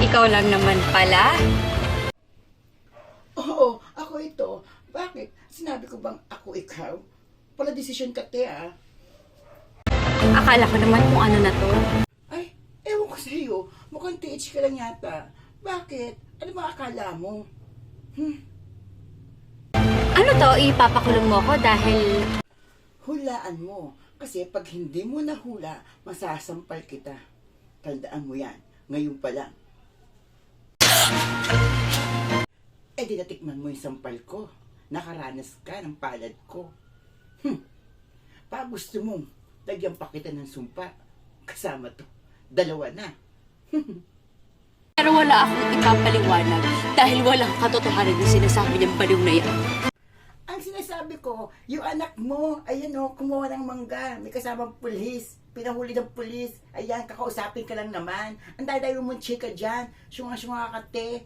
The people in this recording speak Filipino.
Ikaw lang naman pala. Oo, ako ito. Bakit? Sinabi ko bang ako ikaw? Pala desisyon ka, te, ah. Akala ko naman kung ano na to. Ay, ewan ko sa iyo. Mukhang TH ka lang yata. Bakit? Ano ba akala mo? Ano to, ipapakulong mo ko dahil... Hulaan mo. Kasi pag hindi mo nahula, masasampal kita. Tandaan mo yan. Ngayon pa lang. Eh di natikman mo yung sampal ko. Nakaranas ka ng palad ko. Pa gusto mong lagyan pa kita ng sumpa. Kasama to. 2 na. Pero wala akong ipapaliwanag dahil walang katotohanan yung sinasabi niyang baliw na yan. Ang sinasabi ko, yung anak mo, ayan o, kumuha ng mangga. May kasamang pulis. Pinahuli ng pulis. Ayan, kakausapin ka lang naman. Ang dadayo mong chika dyan. Syunga-syunga ka, te.